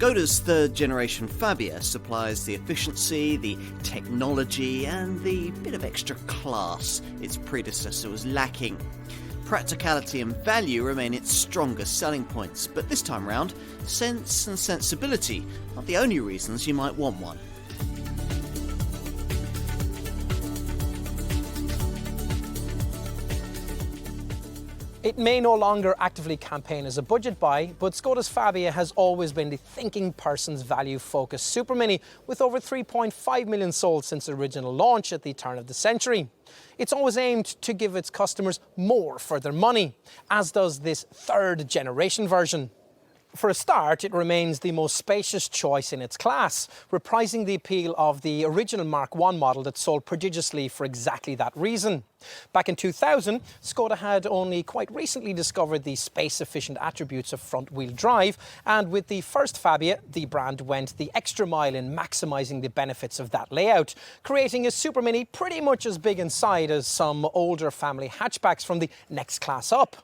Skoda's third generation Fabia supplies the efficiency, the technology and the bit of extra class its predecessor was lacking. Practicality and value remain its strongest selling points, but this time round, sense and sensibility aren't the only reasons you might want one. It may no longer actively campaign as a budget buy, but Skoda's Fabia has always been the thinking person's value-focused supermini, with over 3.5 million sold since original launch at the turn of the century. It's always aimed to give its customers more for their money, as does this third generation version. For a start, it remains the most spacious choice in its class, reprising the appeal of the original Mark I model that sold prodigiously for exactly that reason. Back in 2000, Skoda had only quite recently discovered the space-efficient attributes of front-wheel drive, and with the first Fabia, the brand went the extra mile in maximising the benefits of that layout, creating a supermini pretty much as big inside as some older family hatchbacks from the next class up.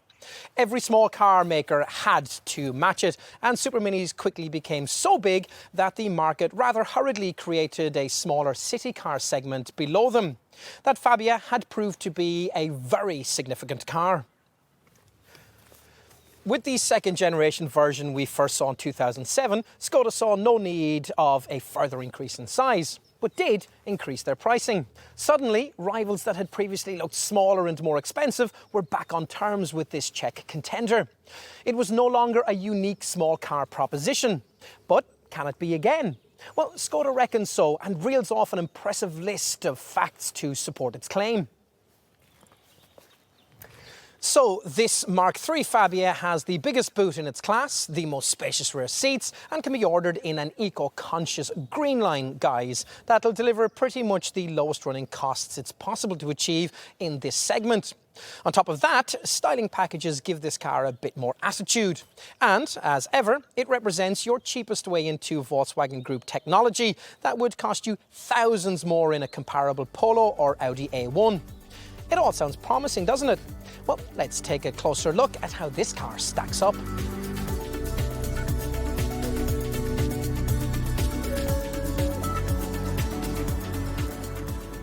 Every small car maker had to match it, and superminis quickly became so big that the market rather hurriedly created a smaller Citycar segment below them. That Fabia had proved to be a very significant car. With the second generation version we first saw in 2007, Skoda saw no need of a further increase in size, but did increase their pricing. Suddenly, rivals that had previously looked smaller and more expensive were back on terms with this Czech contender. It was no longer a unique small car proposition, but can it be again? Well, Skoda reckons so, and reels off an impressive list of facts to support its claim. So, this Mark III Fabia has the biggest boot in its class, the most spacious rear seats, and can be ordered in an eco-conscious green line guise that'll deliver pretty much the lowest running costs it's possible to achieve in this segment. On top of that, styling packages give this car a bit more attitude. And, as ever, it represents your cheapest way into Volkswagen Group technology that would cost you thousands more in a comparable Polo or Audi A1. It all sounds promising, doesn't it? Well, let's take a closer look at how this car stacks up.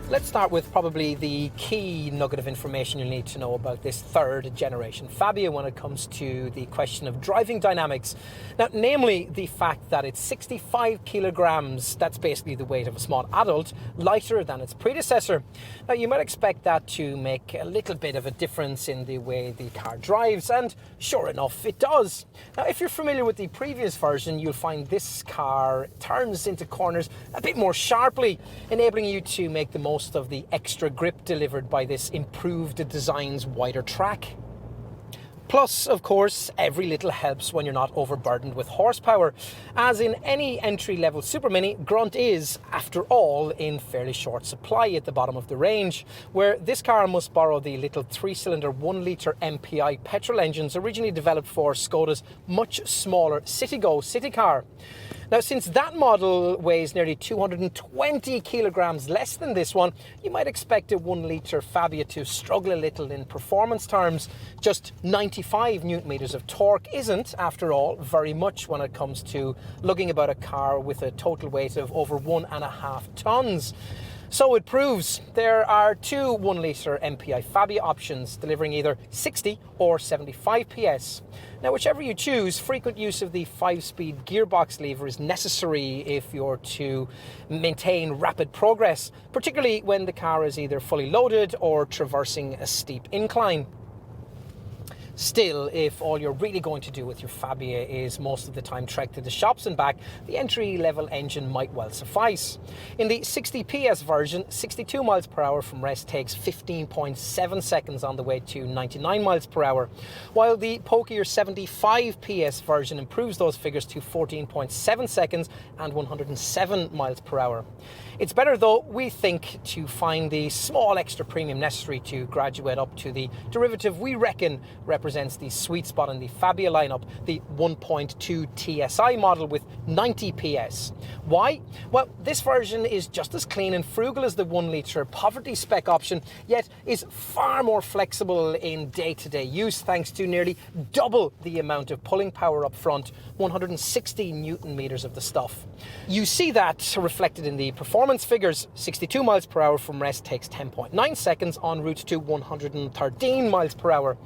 Let's start with probably the key nugget of information you need to know about this third generation Fabia when it comes to the question of driving dynamics. Now, namely the fact that it's 65 kilograms, that's basically the weight of a small adult, lighter than its predecessor. Now, you might expect that to make a little bit of a difference in the way the car drives, and sure enough, it does. Now, if you're familiar with the previous version, you'll find this car turns into corners a bit more sharply, enabling you to make the most of the extra grip delivered by this improved design's wider track. Plus, of course, every little helps when you're not overburdened with horsepower. As in any entry-level supermini, grunt is, after all, in fairly short supply at the bottom of the range, where this car must borrow the little 3-cylinder 1-litre MPI petrol engines originally developed for Skoda's much smaller Citycar. Now, since that model weighs nearly 220 kilograms less than this one, you might expect a 1-litre Fabia to struggle a little in performance terms. Just 95 newton-meters of torque isn't, after all, very much when it comes to lugging about a car with a total weight of over 1.5 tons. So it proves there are two 1-litre MPI Fabia options, delivering either 60 or 75 PS. Now, whichever you choose, frequent use of the 5-speed gearbox lever is necessary if you're to maintain rapid progress, particularly when the car is either fully loaded or traversing a steep incline. Still, if all you're really going to do with your Fabia is most of the time trek to the shops and back, the entry-level engine might well suffice. In the 60 PS version, 62 miles per hour from rest takes 15.7 seconds on the way to 99 miles per hour, while the pokier 75 PS version improves those figures to 14.7 seconds and 107 miles per hour. It's better, though, we think, to find the small extra premium necessary to graduate up to the derivative we reckon represents represents the sweet spot in the Fabia lineup, the 1.2 TSI model with 90 PS. Why? Well, this version is just as clean and frugal as the 1 litre poverty spec option, yet is far more flexible in day-to-day use thanks to nearly double the amount of pulling power up front, 160 Newton meters of the stuff. You see that reflected in the performance figures. 62 miles per hour from rest takes 10.9 seconds en route to 113 miles per hour.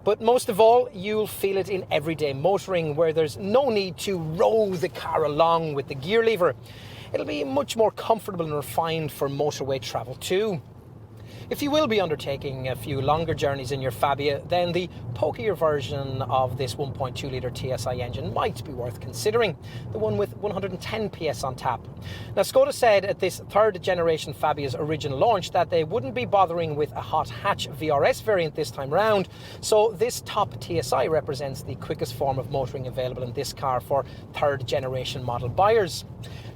But most of all, you'll feel it in everyday motoring, where there's no need to row the car along with the gear lever. It'll be much more comfortable and refined for motorway travel too. If you will be undertaking a few longer journeys in your Fabia, then the pokier version of this 1.2 litre TSI engine might be worth considering, the one with 110 PS on tap. Now, Skoda said at this third generation Fabia's original launch that they wouldn't be bothering with a hot hatch VRS variant this time round, so this top TSI represents the quickest form of motoring available in this car for third generation model buyers.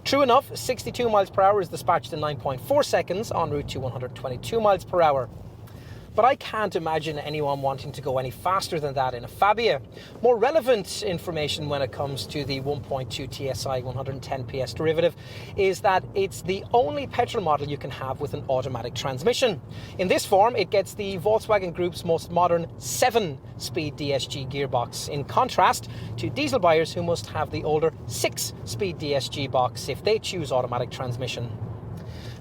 True enough, 62 miles per hour is dispatched in 9.4 seconds en route to 122 miles per hour. But I can't imagine anyone wanting to go any faster than that in a Fabia. More relevant information when it comes to the 1.2 TSI 110 PS derivative is that it's the only petrol model you can have with an automatic transmission. In this form, it gets the Volkswagen Group's most modern 7-speed DSG gearbox, in contrast to diesel buyers who must have the older 6-speed DSG box if they choose automatic transmission.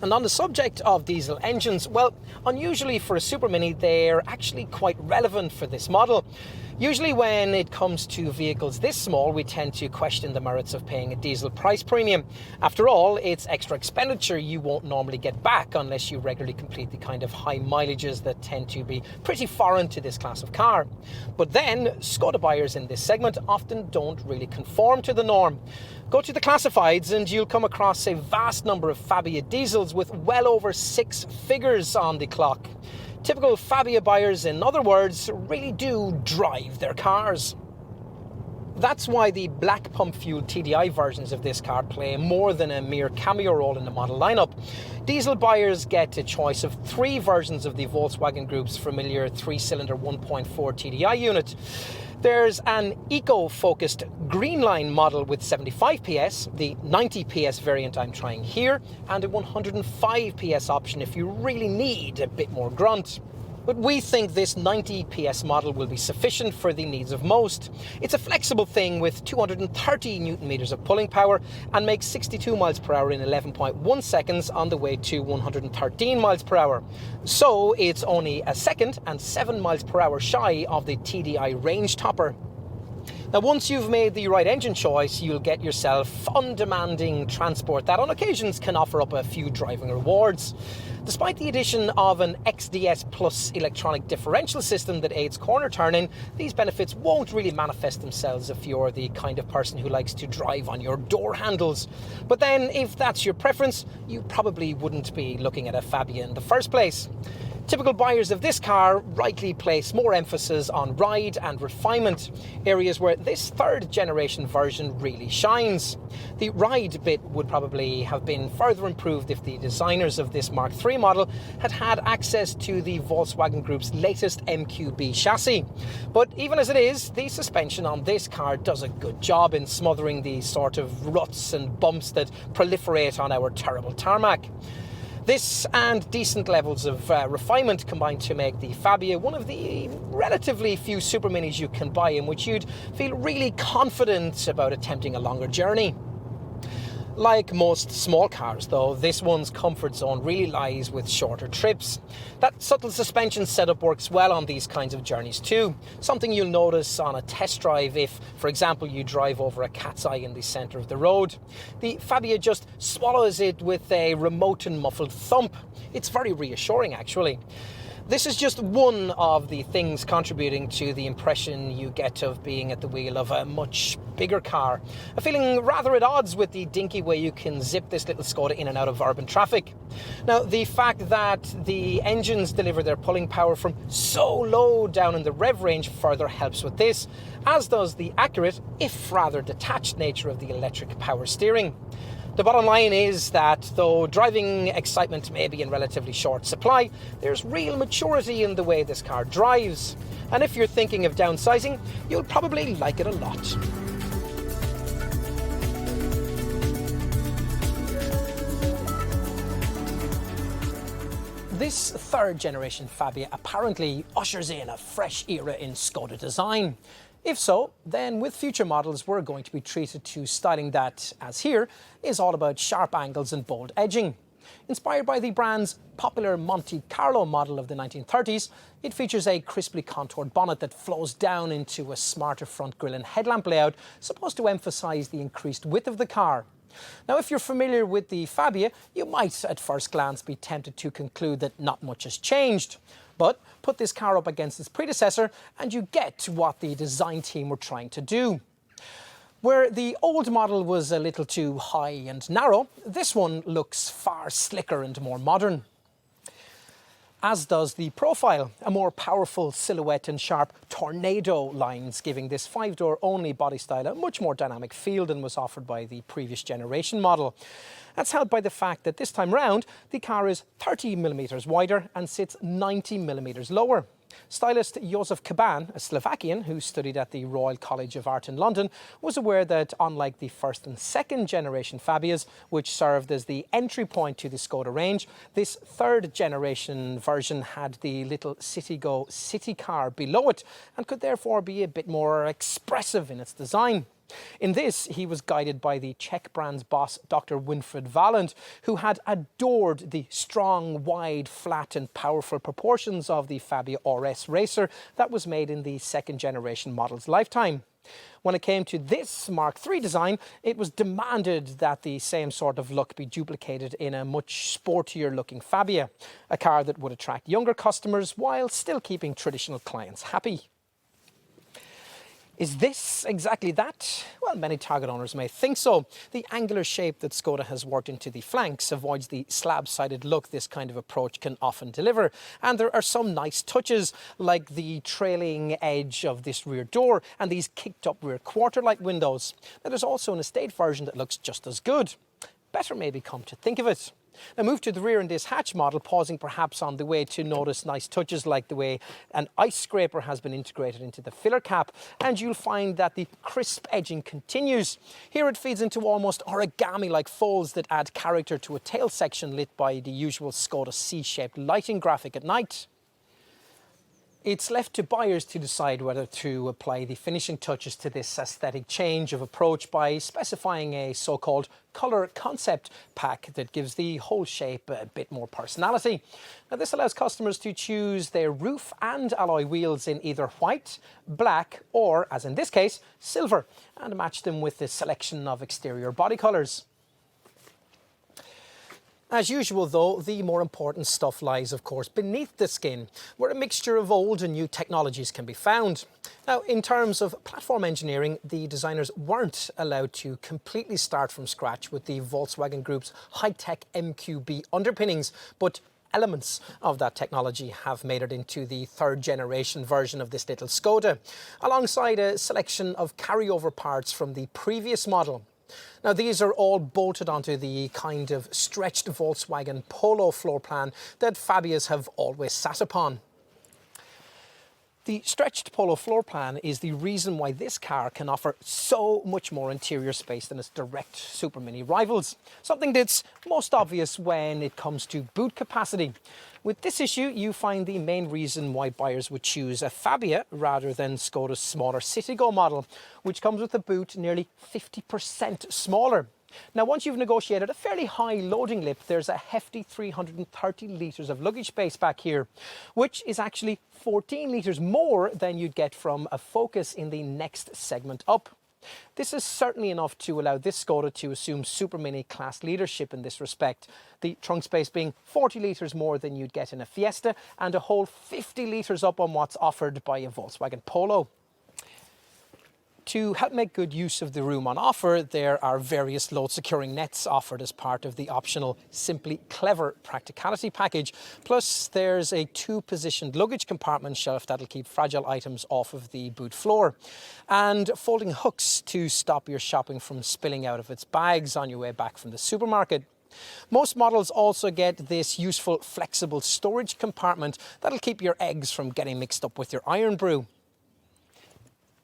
And on the subject of diesel engines, well, unusually for a supermini, they're actually quite relevant for this model. Usually when it comes to vehicles this small, we tend to question the merits of paying a diesel price premium. After all, it's extra expenditure you won't normally get back unless you regularly complete the kind of high mileages that tend to be pretty foreign to this class of car. But then, Skoda buyers in this segment often don't really conform to the norm. Go to the classifieds and you'll come across a vast number of Fabia diesels with well over 6 figures on the clock. Typical Fabia buyers, in other words, really do drive their cars. That's why the black pump-fueled TDI versions of this car play more than a mere cameo role in the model lineup. Diesel buyers get a choice of 3 versions of the Volkswagen Group's familiar 3-cylinder 1.4 TDI unit. There's an eco-focused green line model with 75 PS, the 90 PS variant I'm trying here, and a 105 PS option if you really need a bit more grunt. But we think this 90 PS model will be sufficient for the needs of most. It's a flexible thing with 230 Newton meters of pulling power and makes 62 miles per hour in 11.1 seconds on the way to 113 miles per hour. So it's only a second and 7 miles per hour shy of the TDI range topper. Now, once you've made the right engine choice, you'll get yourself undemanding transport that on occasions can offer up a few driving rewards. Despite the addition of an XDS Plus electronic differential system that aids corner turning, these benefits won't really manifest themselves if you're the kind of person who likes to drive on your door handles. But then, if that's your preference, you probably wouldn't be looking at a Fabia in the first place. Typical buyers of this car rightly place more emphasis on ride and refinement, areas where this third generation version really shines. The ride bit would probably have been further improved if the designers of this Mark III model had had access to the Volkswagen Group's latest MQB chassis. But even as it is, the suspension on this car does a good job in smothering the sort of ruts and bumps that proliferate on our terrible tarmac. This and decent levels of refinement combine to make the Fabia one of the relatively few superminis you can buy in which you'd feel really confident about attempting a longer journey. Like most small cars though, this one's comfort zone really lies with shorter trips. That subtle suspension setup works well on these kinds of journeys too, something you'll notice on a test drive if, for example, you drive over a cat's eye in the centre of the road. The Fabia just swallows it with a remote and muffled thump. It's very reassuring actually. This is just one of the things contributing to the impression you get of being at the wheel of a much bigger car. A feeling rather at odds with the dinky way you can zip this little Skoda in and out of urban traffic. Now, the fact that the engines deliver their pulling power from so low down in the rev range further helps with this, as does the accurate, if rather detached nature of the electric power steering. The bottom line is that though driving excitement may be in relatively short supply, there's real maturity in the way this car drives. And if you're thinking of downsizing, you'll probably like it a lot. This third generation Fabia apparently ushers in a fresh era in Skoda design. If so, then with future models we're going to be treated to styling that, as here, is all about sharp angles and bold edging. Inspired by the brand's popular Monte Carlo model of the 1930s, it features a crisply contoured bonnet that flows down into a smarter front grille and headlamp layout, supposed to emphasise the increased width of the car. Now, if you're familiar with the Fabia, you might at first glance be tempted to conclude that not much has changed. But put this car up against its predecessor and you get what the design team were trying to do. Where the old model was a little too high and narrow, this one looks far slicker and more modern. As does the profile, a more powerful silhouette and sharp tornado lines, giving this 5-door only body style a much more dynamic feel than was offered by the previous generation model. That's helped by the fact that this time round the car is 30mm wider and sits 90mm lower. Stylist Josef Kaban, a Slovakian who studied at the Royal College of Art in London, was aware that unlike the first and second generation Fabias, which served as the entry point to the Skoda range, this third generation version had the little Citycar below it and could therefore be a bit more expressive in its design. In this, he was guided by the Czech brand's boss, Dr. Winfried Valand, who had adored the strong, wide, flat and powerful proportions of the Fabia RS Racer that was made in the second generation model's lifetime. When it came to this Mark III design, it was demanded that the same sort of look be duplicated in a much sportier looking Fabia, a car that would attract younger customers while still keeping traditional clients happy. Is this exactly that? Well, many target owners may think so. The angular shape that Skoda has worked into the flanks avoids the slab-sided look this kind of approach can often deliver. And there are some nice touches, like the trailing edge of this rear door and these kicked-up rear quarter-light windows. Now, there's also an estate version that looks just as good. Better maybe, come to think of it. Now move to the rear in this hatch model, pausing perhaps on the way to notice nice touches like the way an ice scraper has been integrated into the filler cap, and you'll find that the crisp edging continues. Here it feeds into almost origami-like folds that add character to a tail section lit by the usual Skoda C-shaped lighting graphic at night. It's left to buyers to decide whether to apply the finishing touches to this aesthetic change of approach by specifying a so-called colour concept pack that gives the whole shape a bit more personality. Now, this allows customers to choose their roof and alloy wheels in either white, black or, as in this case, silver, and match them with a selection of exterior body colours. As usual though, the more important stuff lies of course beneath the skin, where a mixture of old and new technologies can be found. Now, in terms of platform engineering, the designers weren't allowed to completely start from scratch with the Volkswagen Group's high-tech MQB underpinnings, but elements of that technology have made it into the third generation version of this little Skoda, alongside a selection of carryover parts from the previous model. Now, these are all bolted onto the kind of stretched Volkswagen Polo floor plan that Fabias have always sat upon. The stretched Polo floor plan is the reason why this car can offer so much more interior space than its direct supermini rivals, something that's most obvious when it comes to boot capacity. With this issue, you find the main reason why buyers would choose a Fabia rather than Skoda's smaller Citigo model, which comes with a boot nearly 50% smaller. Now, once you've negotiated a fairly high loading lip, there's a hefty 330 litres of luggage space back here, which is actually 14 litres more than you'd get from a Focus in the next segment up. This is certainly enough to allow this Skoda to assume supermini class leadership in this respect, the trunk space being 40 litres more than you'd get in a Fiesta and a whole 50 litres up on what's offered by a Volkswagen Polo. To help make good use of the room on offer, there are various load securing nets offered as part of the optional Simply Clever Practicality package. Plus there's a 2-positioned luggage compartment shelf that'll keep fragile items off of the boot floor. And folding hooks to stop your shopping from spilling out of its bags on your way back from the supermarket. Most models also get this useful flexible storage compartment that'll keep your eggs from getting mixed up with your iron brew.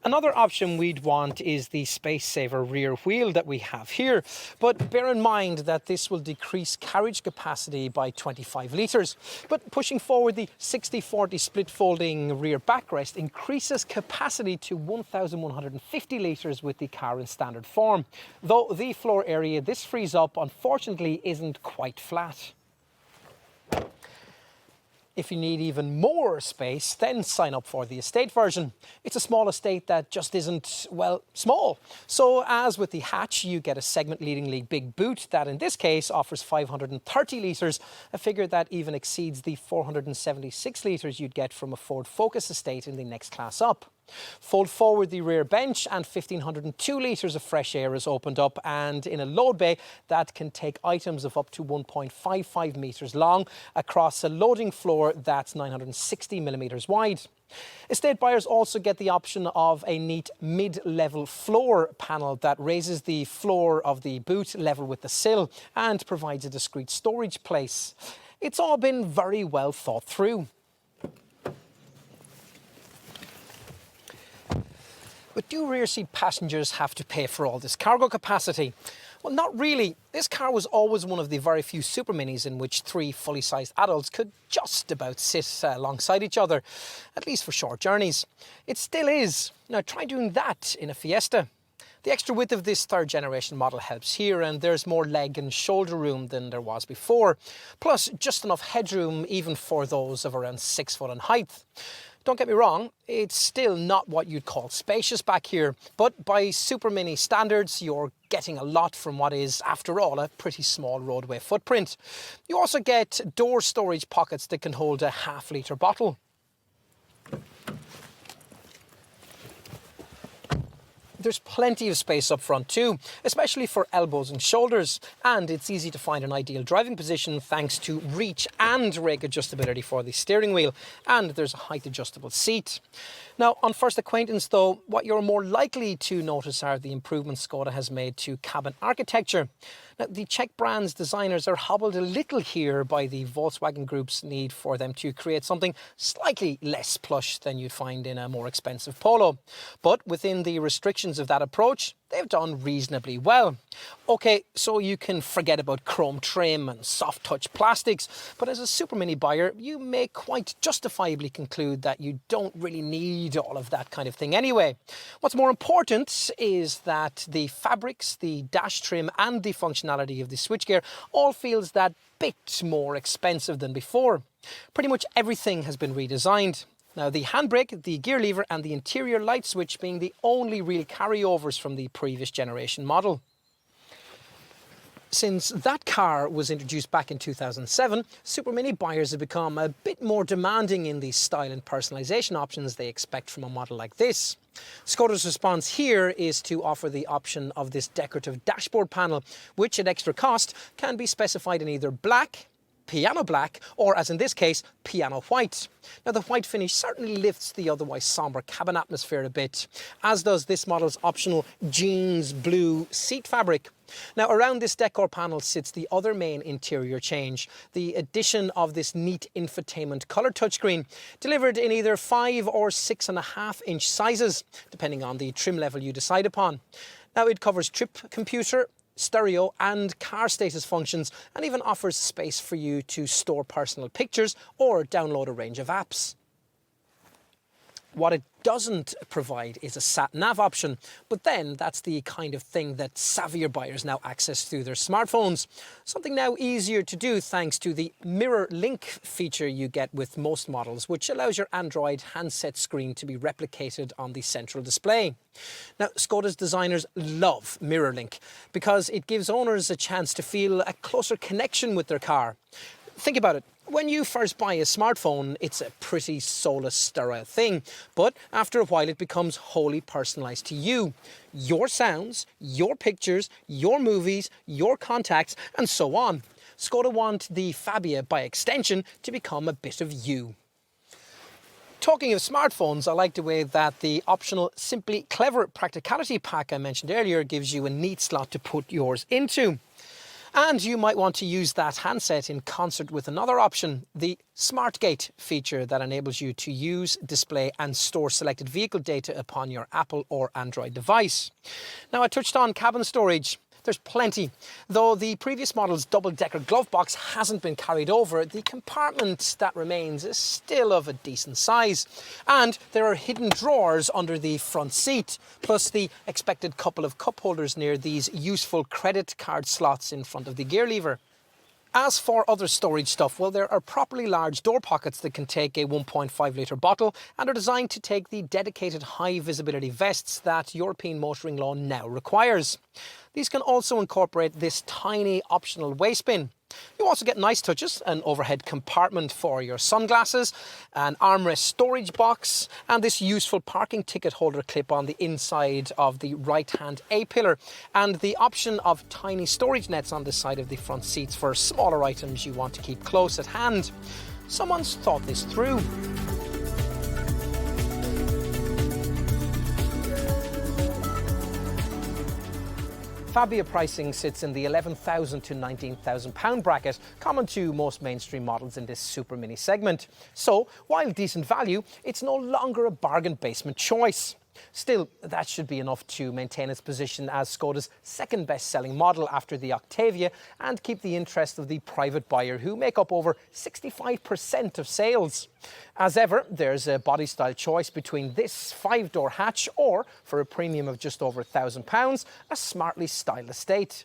Another option we'd want is the space saver rear wheel that we have here, but bear in mind that this will decrease carriage capacity by 25 litres. But pushing forward the 60-40 split folding rear backrest increases capacity to 1,150 litres with the car in standard form, though the floor area this frees up unfortunately isn't quite flat. If you need even more space, then sign up for the estate version. It's a small estate that just isn't, well, small. So as with the hatch, you get a segment-leadingly big boot that in this case offers 530 litres, a figure that even exceeds the 476 litres you'd get from a Ford Focus estate in the next class up. Fold forward the rear bench and 1,502 litres of fresh air is opened up, and in a load bay that can take items of up to 1.55 metres long across a loading floor that's 960 millimetres wide. Estate buyers also get the option of a neat mid-level floor panel that raises the floor of the boot level with the sill and provides a discreet storage place. It's all been very well thought through. But do rear seat passengers have to pay for all this cargo capacity? Well, not really. This car was always one of the very few superminis in which 3 fully sized adults could just about sit alongside each other, at least for short journeys. It still is. Now try doing that in a Fiesta. The extra width of this 3rd generation model helps here, and there's more leg and shoulder room than there was before. Plus just enough headroom even for those of around 6 foot in height. Don't get me wrong, it's still not what you'd call spacious back here, but by supermini standards, you're getting a lot from what is, after all, a pretty small roadway footprint. You also get door storage pockets that can hold a half-litre bottle. There's plenty of space up front too, especially for elbows and shoulders, and it's easy to find an ideal driving position thanks to reach and rake adjustability for the steering wheel, and there's a height adjustable seat. Now, on first acquaintance though, what you're more likely to notice are the improvements Skoda has made to cabin architecture. Now, the Czech brand's designers are hobbled a little here by the Volkswagen Group's need for them to create something slightly less plush than you'd find in a more expensive Polo. But within the restrictions of that approach, they've done reasonably well. Okay, so you can forget about chrome trim and soft touch plastics, but as a supermini buyer, you may quite justifiably conclude that you don't really need all of that kind of thing anyway. What's more important is that the fabrics, the dash trim and the functionality of the switchgear all feels that bit more expensive than before. Pretty much everything has been redesigned. Now, the handbrake, the gear lever and the interior light switch being the only real carryovers from the previous generation model. Since that car was introduced back in 2007, supermini buyers have become a bit more demanding in the style and personalisation options they expect from a model like this. Skoda's response here is to offer the option of this decorative dashboard panel, which at extra cost can be specified in either black, piano black, or as in this case, piano white. Now, the white finish certainly lifts the otherwise sombre cabin atmosphere a bit, as does this model's optional jeans blue seat fabric. Now, around this decor panel sits the other main interior change, the addition of this neat infotainment colour touchscreen, delivered in either 5 or 6.5 inch sizes, depending on the trim level you decide upon. Now, it covers trip computer, stereo and car status functions, and even offers space for you to store personal pictures or download a range of apps. What it doesn't provide is a sat-nav option, but then that's the kind of thing that savvier buyers now access through their smartphones. Something now easier to do thanks to the mirror link feature you get with most models, which allows your Android handset screen to be replicated on the central display. Now, Skoda's designers love mirror link because it gives owners a chance to feel a closer connection with their car. Think about it. When you first buy a smartphone, it's a pretty soulless, sterile thing, but after a while it becomes wholly personalised to you. Your sounds, your pictures, your movies, your contacts, and so on. Skoda want the Fabia, by extension, to become a bit of you. Talking of smartphones, I like the way that the optional Simply Clever Practicality pack I mentioned earlier gives you a neat slot to put yours into. And you might want to use that handset in concert with another option, the SmartGate feature that enables you to use, display and store selected vehicle data upon your Apple or Android device. Now, I touched on cabin storage. There's plenty. Though the previous model's double-decker glove box hasn't been carried over, the compartment that remains is still of a decent size. And there are hidden drawers under the front seat, plus the expected couple of cup holders near these useful credit card slots in front of the gear lever. As for other storage stuff, well, there are properly large door pockets that can take a 1.5 litre bottle and are designed to take the dedicated high visibility vests that European motoring law now requires. These can also incorporate this tiny optional waste bin. You also get nice touches, an overhead compartment for your sunglasses, an armrest storage box, and this useful parking ticket holder clip on the inside of the right-hand A-pillar, and the option of tiny storage nets on the side of the front seats for smaller items you want to keep close at hand. Someone's thought this through. Fabia pricing sits in the £11,000 to £19,000 bracket, common to most mainstream models in this super mini segment. So, while decent value, it's no longer a bargain basement choice. Still, that should be enough to maintain its position as Skoda's second best-selling model after the Octavia and keep the interest of the private buyer, who make up over 65% of sales. As ever, there's a body style choice between this 5-door hatch or, for a premium of just over £1,000, a smartly styled estate.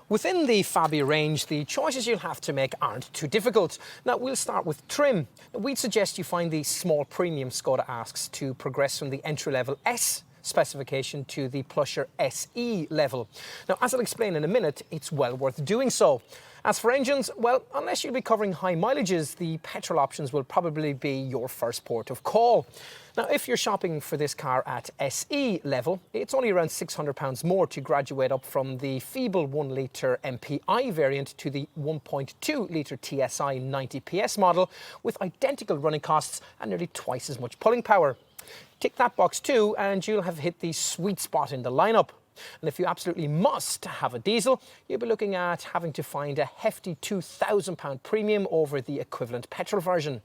Within the Fabia range, the choices you'll have to make aren't too difficult. Now, we'll start with trim. We'd suggest you find the small premium Skoda asks to progress from the entry-level S specification to the plusher SE level. Now, as I'll explain in a minute, it's well worth doing so. As for engines, well, unless you'll be covering high mileages, the petrol options will probably be your first port of call. Now, if you're shopping for this car at SE level, it's only around £600 more to graduate up from the feeble 1-litre MPI variant to the 1.2-litre TSI 90 PS model with identical running costs and nearly twice as much pulling power. Tick that box too, and you'll have hit the sweet spot in the lineup. And if you absolutely must have a diesel, you'll be looking at having to find a hefty £2,000 premium over the equivalent petrol version.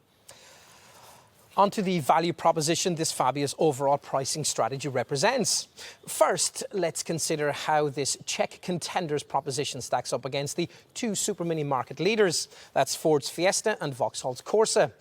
Onto the value proposition this Fabia's overall pricing strategy represents. First, let's consider how this Czech contender's proposition stacks up against the two super mini market leaders. That's Ford's Fiesta and Vauxhall's Corsa.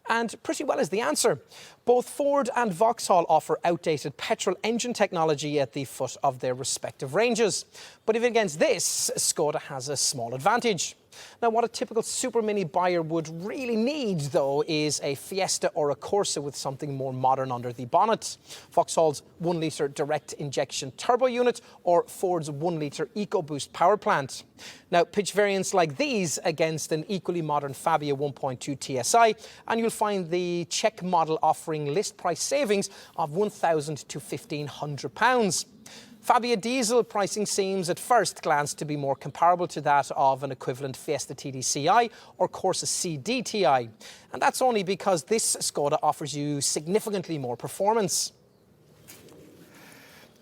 And pretty well is the answer. Both Ford and Vauxhall offer outdated petrol engine technology at the foot of their respective ranges. But even against this, Skoda has a small advantage. Now, what a typical super mini buyer would really need, though, is a Fiesta or a Corsa with something more modern under the bonnet. Vauxhall's 1-litre direct injection turbo unit or Ford's 1-litre EcoBoost power plant. Now, pitch variants like these against an equally modern Fabia 1.2 TSI, and you'll find the Czech model offering list price savings of £1,000 to £1,500. Fabia diesel pricing seems at first glance to be more comparable to that of an equivalent Fiesta TDCi or Corsa CDTI. And that's only because this Skoda offers you significantly more performance.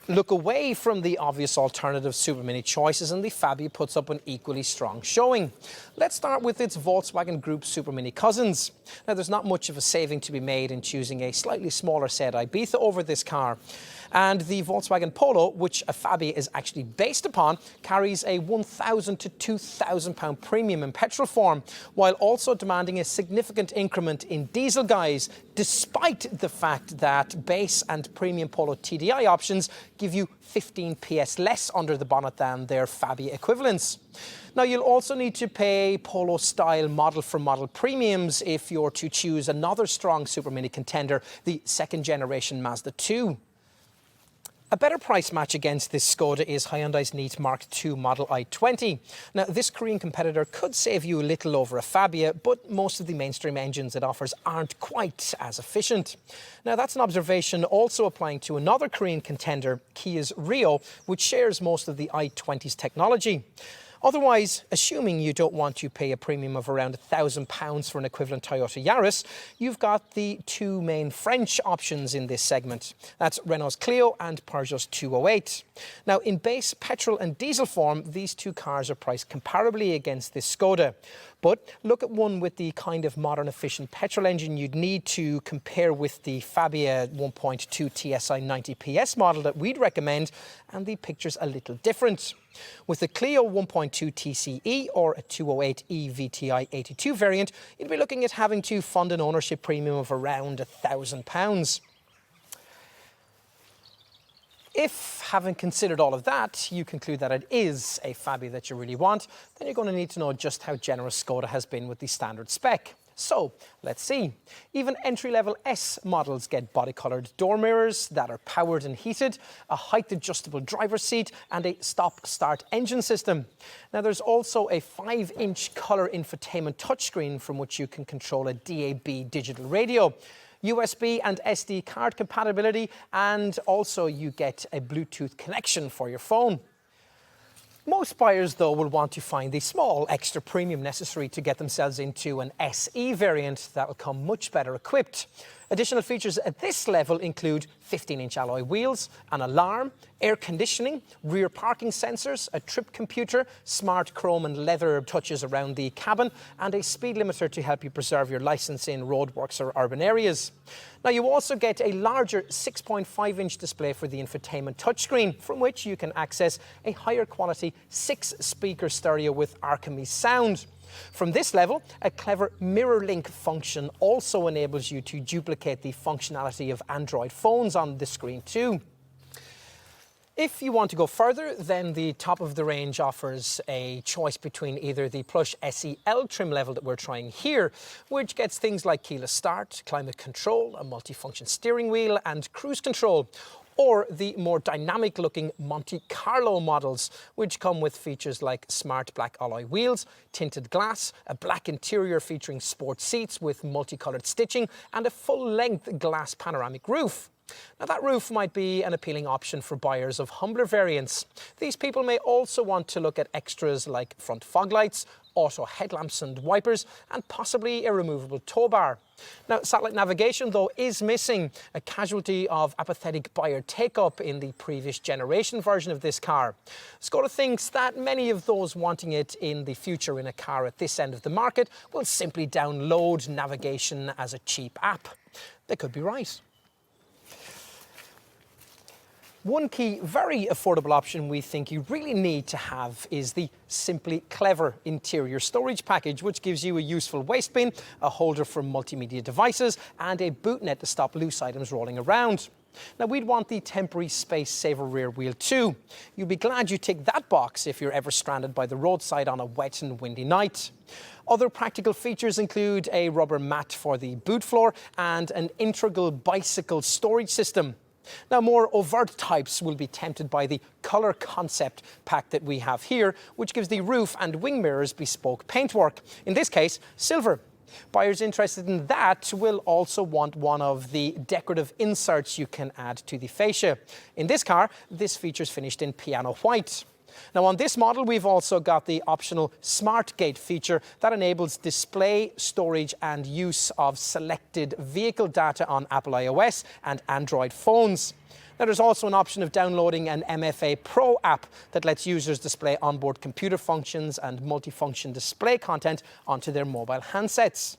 Look away from the obvious alternative super mini choices and the Fabia puts up an equally strong showing. Let's start with its Volkswagen Group super mini cousins. Now, there's not much of a saving to be made in choosing a slightly smaller Seat Ibiza over this car. And the Volkswagen Polo, which a Fabia is actually based upon, carries a £1,000 to £2,000 premium in petrol form, while also demanding a significant increment in diesel guise, despite the fact that base and premium Polo TDI options give you 15 PS less under the bonnet than their Fabia equivalents. Now, you'll also need to pay Polo-style model-for-model premiums if you're to choose another strong super mini contender, the second-generation Mazda 2. A better price match against this Skoda is Hyundai's neat Mark II model i20. Now, this Korean competitor could save you a little over a Fabia, but most of the mainstream engines it offers aren't quite as efficient. Now, that's an observation also applying to another Korean contender, Kia's Rio, which shares most of the i20's technology. Otherwise, assuming you don't want to pay a premium of around £1,000 for an equivalent Toyota Yaris, you've got the two main French options in this segment. That's Renault's Clio and Peugeot's 208. Now, in base petrol and diesel form, these two cars are priced comparably against this Skoda. But look at one with the kind of modern efficient petrol engine you'd need to compare with the Fabia 1.2 TSI 90 PS model that we'd recommend, and the picture's a little different. With the Clio 1.2 TCE or a 208e VTI 82 variant, you'd be looking at having to fund an ownership premium of around £1,000. If, having considered all of that, you conclude that it is a Fabia that you really want, then you're going to need to know just how generous Skoda has been with the standard spec. So, let's see. Even entry-level S models get body-coloured door mirrors that are powered and heated, a height-adjustable driver's seat and a stop-start engine system. Now, there's also a 5-inch colour infotainment touchscreen from which you can control a DAB digital radio, USB and SD card compatibility, and also you get a Bluetooth connection for your phone. Most buyers, though, will want to find the small extra premium necessary to get themselves into an SE variant that will come much better equipped. Additional features at this level include 15-inch alloy wheels, an alarm, air conditioning, rear parking sensors, a trip computer, smart chrome and leather touches around the cabin, and a speed limiter to help you preserve your licence in roadworks or urban areas. Now, you also get a larger 6.5-inch display for the infotainment touchscreen, from which you can access a higher quality 6-speaker stereo with Archimedes sound. From this level, a clever mirror link function also enables you to duplicate the functionality of Android phones on the screen too. If you want to go further, then the top of the range offers a choice between either the plush SEL trim level that we're trying here, which gets things like keyless start, climate control, a multifunction steering wheel and cruise control, or the more dynamic-looking Monte Carlo models, which come with features like smart black alloy wheels, tinted glass, a black interior featuring sport seats with multicoloured stitching, and a full-length glass panoramic roof. Now, that roof might be an appealing option for buyers of humbler variants. These people may also want to look at extras like front fog lights, auto headlamps and wipers, and possibly a removable tow bar. Now, satellite navigation, though, is missing, a casualty of apathetic buyer take-up in the previous generation version of this car. Skoda thinks that many of those wanting it in the future in a car at this end of the market will simply download navigation as a cheap app. They could be right. One key, very affordable option we think you really need to have is the Simply Clever interior storage package, which gives you a useful waste bin, a holder for multimedia devices, and a boot net to stop loose items rolling around. Now, we'd want the temporary space saver rear wheel too. You'll be glad you tick that box if you're ever stranded by the roadside on a wet and windy night. Other practical features include a rubber mat for the boot floor and an integral bicycle storage system. Now, more overt types will be tempted by the colour concept pack that we have here, which gives the roof and wing mirrors bespoke paintwork, in this case, silver. Buyers interested in that will also want one of the decorative inserts you can add to the fascia. In this car, this feature's finished in piano white. Now, on this model, we've also got the optional Smart Gate feature that enables display, storage and use of selected vehicle data on Apple iOS and Android phones. Now, there's also an option of downloading an MFA Pro app that lets users display onboard computer functions and multifunction display content onto their mobile handsets.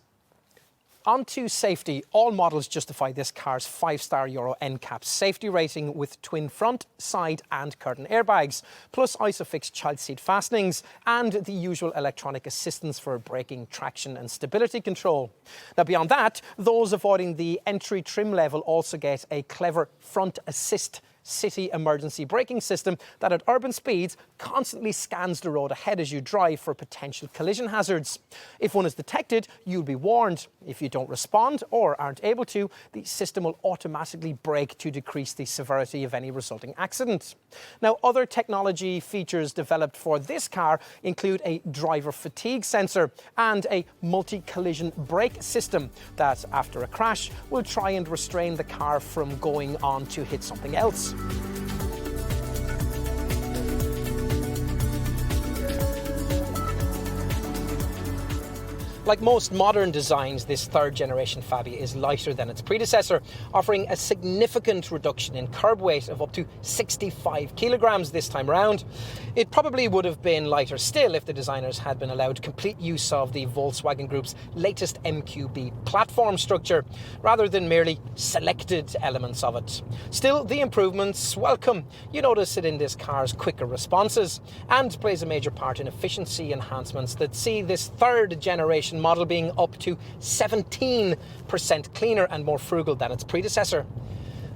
On to safety. All models justify this car's 5-star Euro NCAP safety rating with twin front, side and curtain airbags, plus ISOFIX child seat fastenings and the usual electronic assistance for braking, traction and stability control. Now, beyond that, those avoiding the entry trim level also get a clever front assist city emergency braking system that at urban speeds constantly scans the road ahead as you drive for potential collision hazards. If one is detected, you'll be warned. If you don't respond or aren't able to, the system will automatically brake to decrease the severity of any resulting accident. Now, other technology features developed for this car include a driver fatigue sensor and a multi-collision brake system that, after a crash, will try and restrain the car from going on to hit something else. Like most modern designs, this third generation Fabia is lighter than its predecessor, offering a significant reduction in curb weight of up to 65 kilograms this time around. It probably would have been lighter still if the designers had been allowed complete use of the Volkswagen Group's latest MQB platform structure, rather than merely selected elements of it. Still, the improvements welcome. You notice it in this car's quicker responses, and plays a major part in efficiency enhancements that see this third generation model being up to 17% cleaner and more frugal than its predecessor.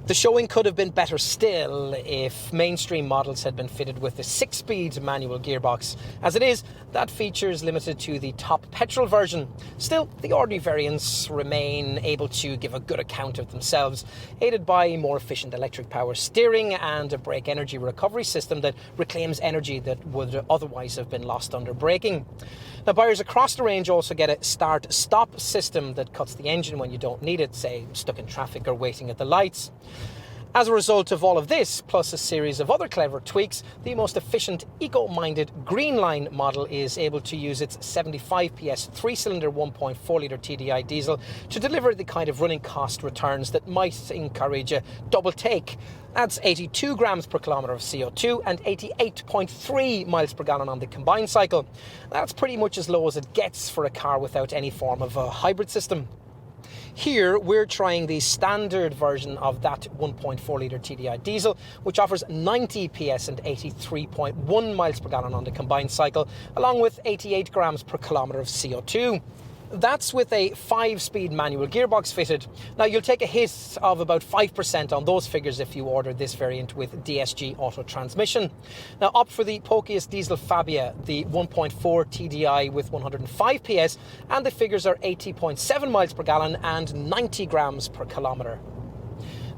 The showing could have been better still if mainstream models had been fitted with a 6-speed manual gearbox. As it is, that feature is limited to the top petrol version. Still, the ordinary variants remain able to give a good account of themselves, aided by more efficient electric power steering and a brake energy recovery system that reclaims energy that would otherwise have been lost under braking. Now, buyers across the range also get a start-stop system that cuts the engine when you don't need it, say stuck in traffic or waiting at the lights. As a result of all of this, plus a series of other clever tweaks, the most efficient, eco-minded Greenline model is able to use its 75 PS 3-cylinder 1.4-litre TDI diesel to deliver the kind of running cost returns that might encourage a double take. That's 82 grams per kilometre of CO2 and 88.3 miles per gallon on the combined cycle. That's pretty much as low as it gets for a car without any form of a hybrid system. Here, we're trying the standard version of that 1.4-litre TDI diesel, which offers 90 PS and 83.1 miles per gallon on the combined cycle, along with 88 grams per kilometre of CO2. That's with a 5-speed manual gearbox fitted. Now, you'll take a hit of about 5% on those figures if you order this variant with DSG auto transmission. Now, opt for the pokiest diesel Fabia, the 1.4 TDI with 105 PS, and the figures are 80.7 miles per gallon and 90 grams per kilometre.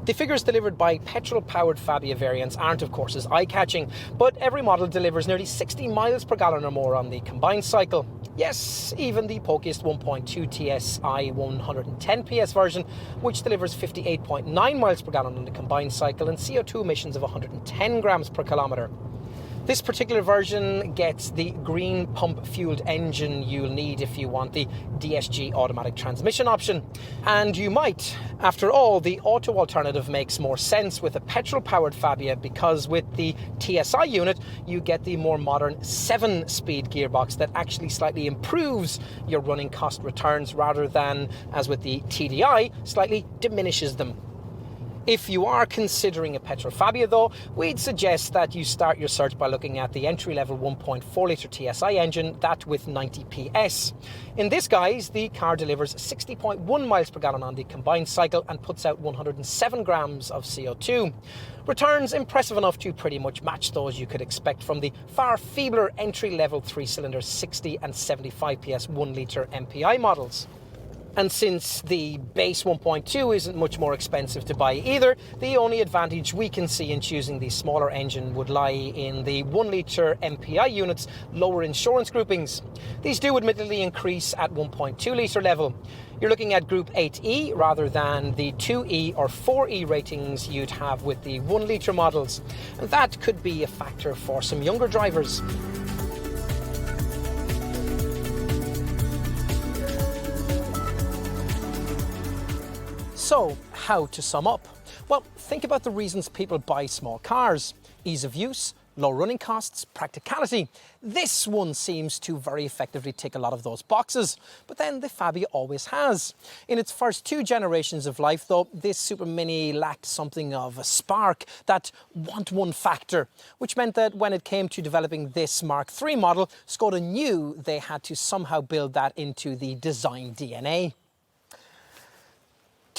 The figures delivered by petrol-powered Fabia variants aren't, of course, as eye-catching, but every model delivers nearly 60 miles per gallon or more on the combined cycle. Yes, even the pokiest 1.2 TSI 110 PS version, which delivers 58.9 miles per gallon on the combined cycle and CO2 emissions of 110 grams per kilometre. This particular version gets the green pump-fueled engine you'll need if you want the DSG automatic transmission option. And you might. After all, the auto alternative makes more sense with a petrol-powered Fabia because with the TSI unit, you get the more modern 7-speed gearbox that actually slightly improves your running cost returns rather than, as with the TDI, slightly diminishes them. If you are considering a petrol Fabia though, we'd suggest that you start your search by looking at the entry-level 1.4-litre TSI engine, that with 90 PS. In this guise, the car delivers 60.1 miles per gallon on the combined cycle and puts out 107 grams of CO2. Returns impressive enough to pretty much match those you could expect from the far feebler entry-level 3-cylinder 60 and 75 PS 1-litre MPI models. And since the base 1.2 isn't much more expensive to buy either, the only advantage we can see in choosing the smaller engine would lie in the 1-litre MPI unit's lower insurance groupings. These do admittedly increase at 1.2-litre level. You're looking at Group 8E rather than the 2E or 4E ratings you'd have with the 1-litre models. And that could be a factor for some younger drivers. So, how to sum up? Well, think about the reasons people buy small cars. Ease of use, low running costs, practicality. This one seems to very effectively tick a lot of those boxes, but then the Fabia always has. In its first 2 generations of life though, this supermini lacked something of a spark, that want-one factor, which meant that when it came to developing this Mark III model, Skoda knew they had to somehow build that into the design DNA.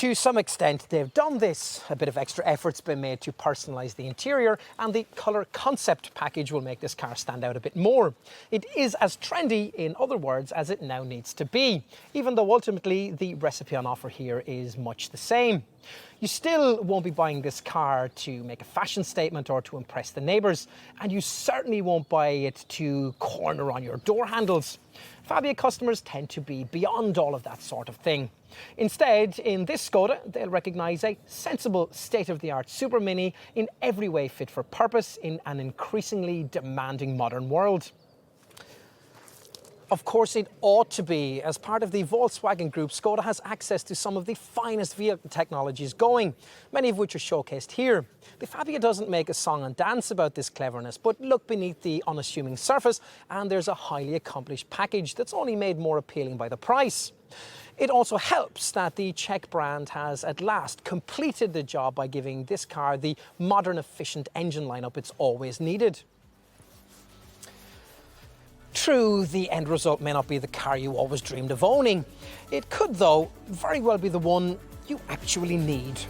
To some extent, they've done this. A bit of extra effort's been made to personalise the interior, and the colour concept package will make this car stand out a bit more. It is as trendy, in other words, as it now needs to be, even though ultimately the recipe on offer here is much the same. You still won't be buying this car to make a fashion statement or to impress the neighbours, and you certainly won't buy it to corner on your door handles. Fabia customers tend to be beyond all of that sort of thing. Instead, in this Skoda, they'll recognise a sensible, state-of-the-art supermini in every way fit for purpose in an increasingly demanding modern world. Of course, it ought to be. As part of the Volkswagen Group, Skoda has access to some of the finest vehicle technologies going, many of which are showcased here. The Fabia doesn't make a song and dance about this cleverness, but look beneath the unassuming surface and there's a highly accomplished package that's only made more appealing by the price. It also helps that the Czech brand has at last completed the job by giving this car the modern, efficient engine lineup it's always needed. True, the end result may not be the car you always dreamed of owning. It could, though, very well be the one you actually need.